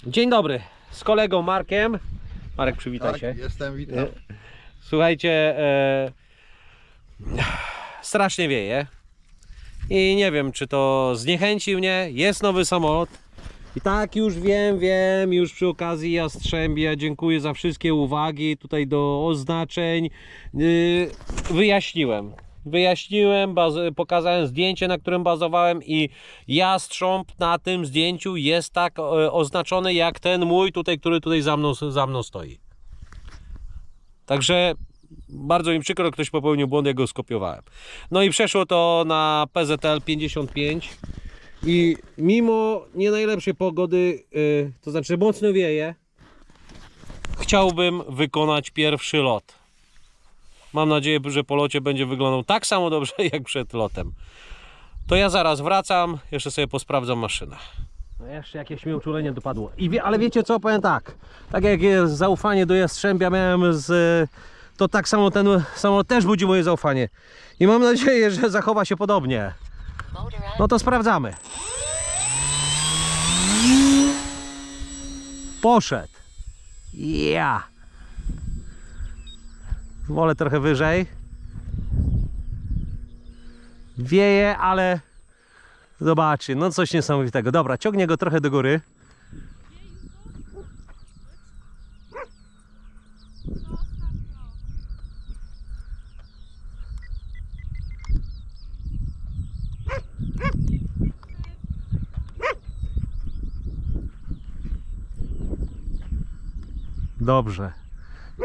Dzień dobry, z kolegą Markiem. Marek, przywitaj się. Jestem, witam. Słuchajcie, strasznie wieje i nie wiem, czy to zniechęci mnie. Jest nowy samolot i tak już wiem, już przy okazji Jastrzębia dziękuję za wszystkie uwagi tutaj do oznaczeń. Wyjaśniłem, pokazałem zdjęcie, na którym bazowałem, i jastrząb na tym zdjęciu jest tak oznaczony jak ten mój tutaj, który tutaj za mną stoi. Także bardzo mi przykro, ktoś popełnił błąd, ja go skopiowałem. No i przeszło to na PZL 55 i mimo nie najlepszej pogody, to znaczy mocno wieje, chciałbym wykonać pierwszy lot. Mam nadzieję, że po locie będzie wyglądał tak samo dobrze jak przed lotem. To ja zaraz wracam, jeszcze sobie posprawdzam maszynę. No jeszcze jakieś mi uczulenie dopadło. Ale wiecie co, powiem tak. Tak jak jest zaufanie do Jastrzębia miałem to tak samo ten samolot też budzi moje zaufanie. I mam nadzieję, że zachowa się podobnie. No to sprawdzamy. Poszedł. Ja. Wolę trochę wyżej. Wieje, ale zobaczcie, no coś niesamowitego. Dobra, ciągnie go trochę do góry. Dobrze.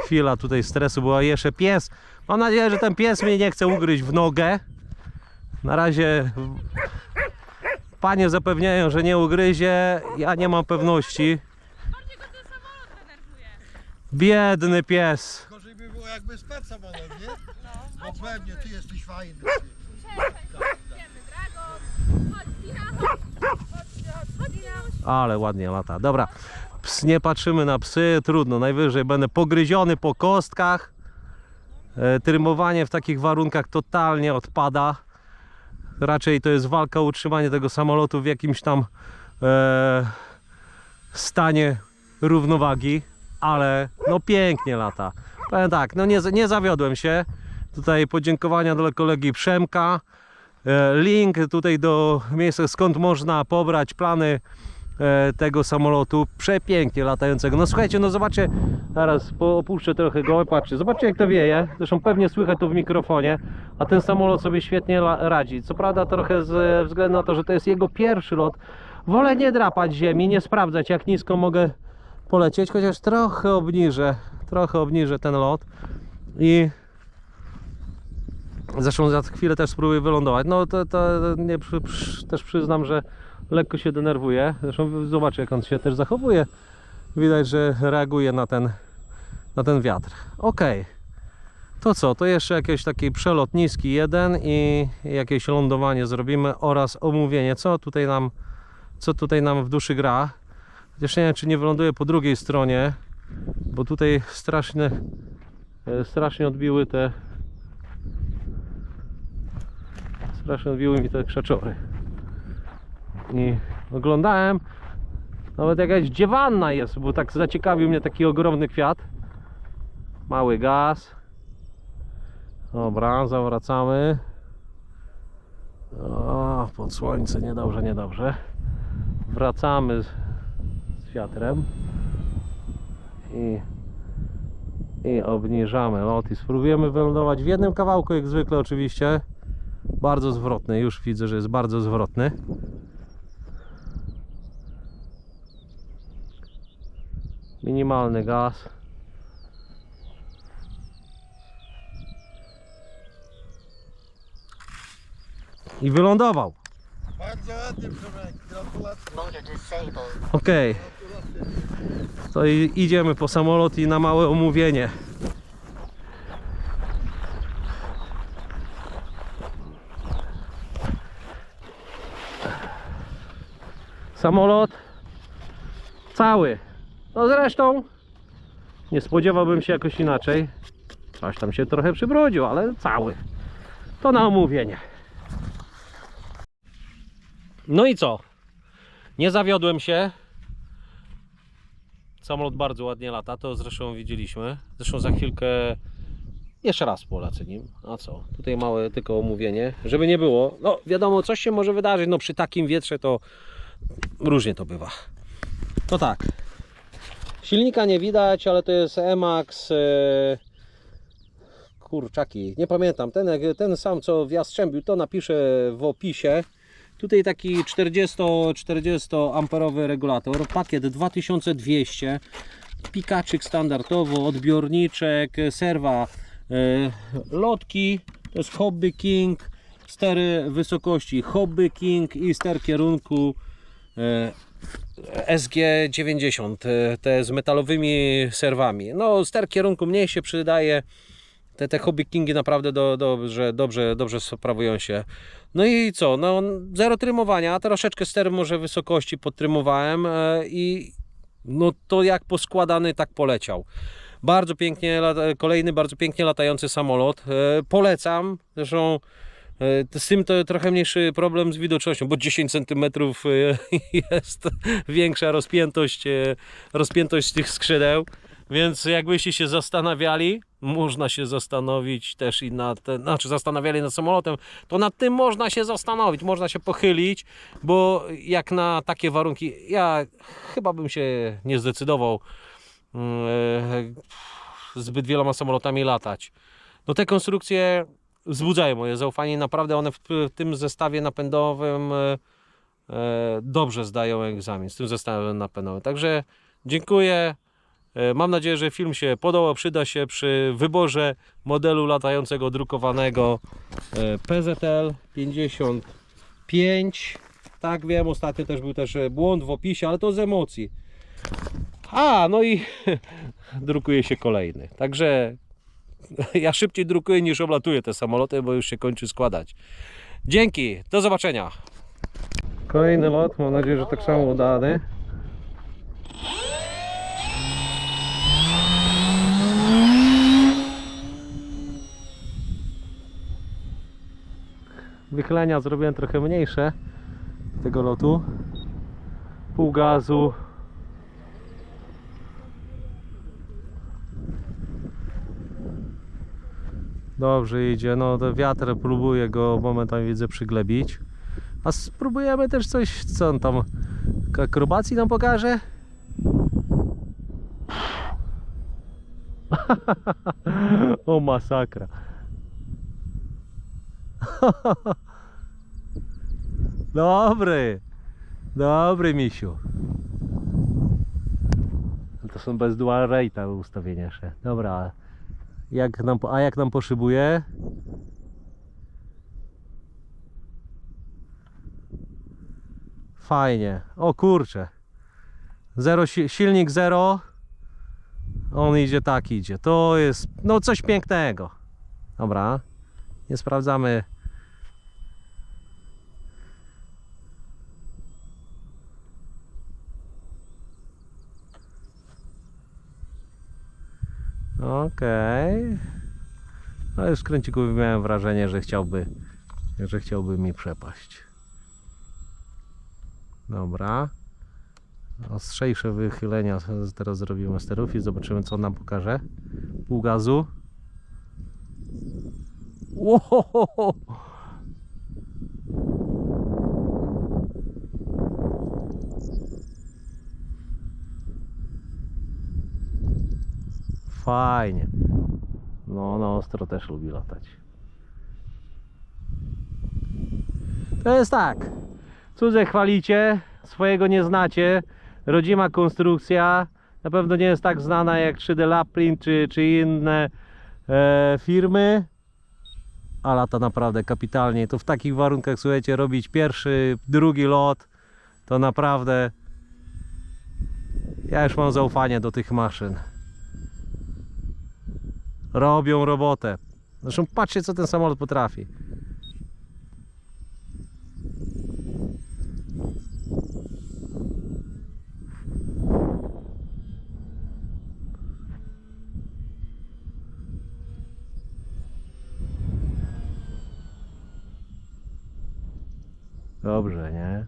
Chwila tutaj stresu była, jeszcze pies. Mam nadzieję, że ten pies mnie nie chce ugryźć w nogę. Na razie panie zapewniają, że nie ugryzie. Ja nie mam pewności. Biedny pies. Gorzej by było, jakby spadł samolot, nie? No pewnie, ty jesteś fajny. Ale ładnie lata. Dobra, nie patrzymy na psy, trudno. Najwyżej będę pogryziony po kostkach. Trymowanie w takich warunkach totalnie odpada. Raczej to jest walka o utrzymanie tego samolotu w jakimś tam stanie równowagi, ale no pięknie lata. Powiem tak, no nie zawiodłem się. Tutaj podziękowania dla kolegi Przemka. Link tutaj do miejsca, skąd można pobrać plany tego samolotu przepięknie latającego. No słuchajcie, no zobaczcie, zaraz opuszczę trochę go, patrzcie, zobaczcie jak to wieje, zresztą pewnie słychać to w mikrofonie, a ten samolot sobie świetnie radzi. Co prawda trochę ze względu na to, że to jest jego pierwszy lot, wolę nie drapać ziemi, nie sprawdzać jak nisko mogę polecieć, chociaż trochę obniżę ten lot i zresztą za chwilę też spróbuję wylądować. No to też przyznam, że lekko się denerwuje. Zresztą zobaczcie jak on się też zachowuje. Widać, że reaguje na ten wiatr. Ok. To co? To jeszcze jakiś taki przelot niski jeden i jakieś lądowanie zrobimy oraz omówienie, co tutaj nam w duszy gra. Chociaż nie wiem, czy nie wyląduję po drugiej stronie, bo tutaj strasznie odbiły mi te krzaczory. I oglądałem, nawet jakaś dziewanna jest, bo tak zaciekawił mnie taki ogromny kwiat. Mały gaz. Dobra, zawracamy. O, pod słońce, niedobrze. Wracamy z wiatrem i obniżamy lot i spróbujemy wylądować w jednym kawałku, jak zwykle oczywiście. Bardzo zwrotny, już widzę, że jest bardzo zwrotny. Minimalny gaz. I wylądował. Bardzo ładnie, Przemek, gratulacje. Ok. To idziemy po samolot i na małe omówienie. Samolot cały. No zresztą nie spodziewałbym się jakoś inaczej. Coś tam się trochę przybrudził, ale cały. To na omówienie. No i co? Nie zawiodłem się. Samolot bardzo ładnie lata, to zresztą widzieliśmy. Zresztą za chwilkę jeszcze raz polecę nim. A co? Tutaj małe tylko omówienie, żeby nie było. No wiadomo, coś się może wydarzyć. No przy takim wietrze to różnie to bywa. No tak. Silnika nie widać, ale to jest Emax. Kurczaki, nie pamiętam. Ten sam co w Jastrzębiu, to napiszę w opisie. Tutaj taki 40 amperowy regulator, pakiet 2200, pikaczyk standardowo, odbiorniczek, serwa, lotki, to jest Hobby King, stery wysokości Hobby King i ster kierunku SG90, te z metalowymi serwami. No ster kierunku mniej się przydaje. Te Hobby Kingi naprawdę dobrze sprawują się. No i co? No, zero trymowania, troszeczkę ster może wysokości podtrymowałem i no to jak poskładany, tak poleciał. Bardzo pięknie, kolejny bardzo pięknie latający samolot. Polecam. Zresztą z tym to trochę mniejszy problem z widocznością, bo 10 cm jest większa rozpiętość tych skrzydeł. Więc jakbyście się zastanawiali, można się zastanowić też i nad zastanawiali nad samolotem, to nad tym można się zastanowić, można się pochylić, bo jak na takie warunki, ja chyba bym się nie zdecydował zbyt wieloma samolotami latać. No te konstrukcje wzbudzają moje zaufanie, naprawdę one w tym zestawie napędowym dobrze zdają egzamin, z tym zestawem napędowym. Także dziękuję. Mam nadzieję, że film się podobał, przyda się przy wyborze modelu latającego drukowanego PZL 55. Tak, wiem, ostatnio też był błąd w opisie, ale to z emocji. No i drukuje się kolejny. Także ja szybciej drukuję niż oblatuję te samoloty, bo już się kończy składać. Dzięki, do zobaczenia. Kolejny lot, mam nadzieję, że tak samo udany. Wychylenia zrobiłem trochę mniejsze tego lotu. Pół gazu. Dobrze idzie, no to wiatr próbuje go momentami, widzę, przyglebić. A spróbujemy też coś, co on tam akrobacji nam pokaże. O masakra. Dobry misiu. To są bez dual rate'a ustawienia się. Dobra, jak nam poszybuje? Fajnie. O kurczę. Silnik zero. On idzie, tak idzie. To jest no coś pięknego. Dobra. Nie sprawdzamy. Okej. No już w kręciku miałem wrażenie, że chciałby mi przepaść. Dobra. Ostrzejsze wychylenia teraz zrobimy sterów i zobaczymy, co on nam pokaże. Pół gazu. Wow! Fajnie. No ostro też lubi latać. To jest tak. Cudze chwalicie, swojego nie znacie. Rodzima konstrukcja. Na pewno nie jest tak znana jak 3D Lapprint czy inne firmy. A lata naprawdę kapitalnie. To w takich warunkach, słuchajcie, robić pierwszy, drugi lot, to naprawdę ja już mam zaufanie do tych maszyn. Robią robotę. Zresztą patrzcie, co ten samolot potrafi. Dobrze, nie?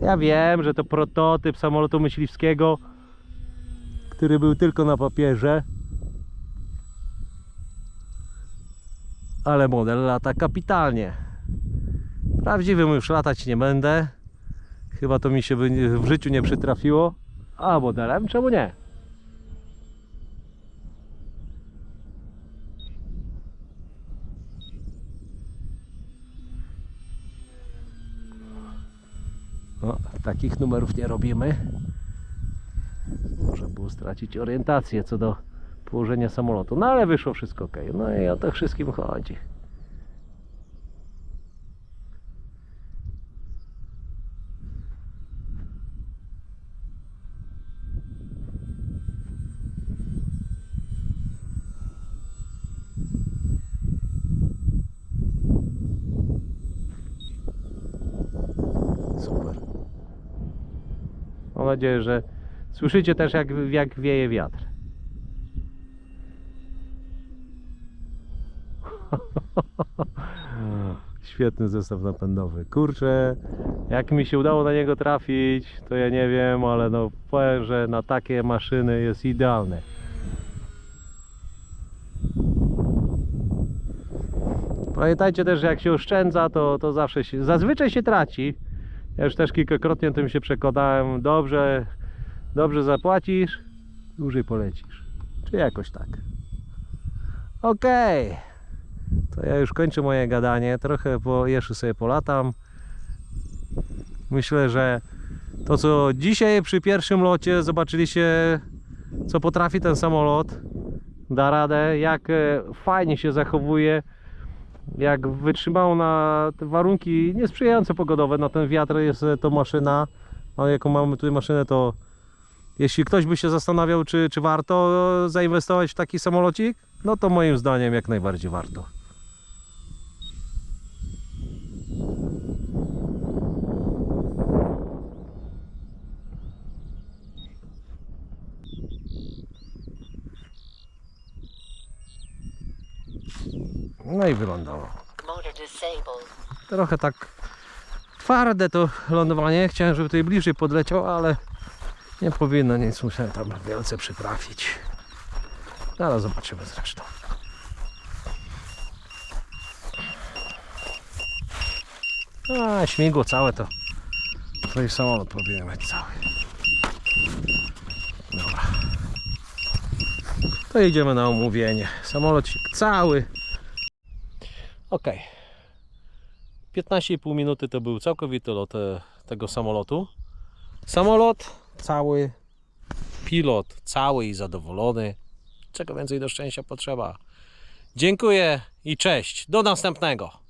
Ja wiem, że to prototyp samolotu myśliwskiego, który był tylko na papierze. Ale model lata kapitalnie. Prawdziwym już latać nie będę. Chyba to mi się by w życiu nie przytrafiło. A modelem czemu nie? No, takich numerów nie robimy. Może było stracić orientację co do położenia samolotu. No ale wyszło wszystko ok. No i o to wszystkim chodzi. Super. Mam nadzieję, że słyszycie też jak wieje wiatr. Świetny zestaw napędowy. Kurczę, jak mi się udało na niego trafić, to ja nie wiem, ale no powiem, że na takie maszyny jest idealny. Pamiętajcie też, że jak się oszczędza, to zawsze się, zazwyczaj się traci. Ja już też kilkakrotnie tym się przekonałem. Dobrze zapłacisz, dłużej polecisz. Czy jakoś tak. Okej. To ja już kończę moje gadanie. Trochę jeszcze sobie polatam. Myślę, że to co dzisiaj przy pierwszym locie zobaczyliście, co potrafi ten samolot. Da radę, jak fajnie się zachowuje, jak wytrzymał na te warunki niesprzyjające pogodowe, na ten wiatr jest to maszyna. No, jaką mamy tutaj maszynę, to jeśli ktoś by się zastanawiał, czy warto zainwestować w taki samolocik, no to moim zdaniem jak najbardziej warto. No i wylądował. Trochę tak twarde to lądowanie. Chciałem, żeby tutaj bliżej podleciał, ale nie powinno nic. Musiałem tam wielce przytrafić. Zaraz zobaczymy zresztą. A śmigło całe to twój samolot powinien być cały. Dobra. To idziemy na omówienie. Samolocik cały. Ok. 15,5 minuty to był całkowity lot tego samolotu. Samolot cały, pilot cały i zadowolony. Czego więcej do szczęścia potrzeba. Dziękuję i cześć. Do następnego.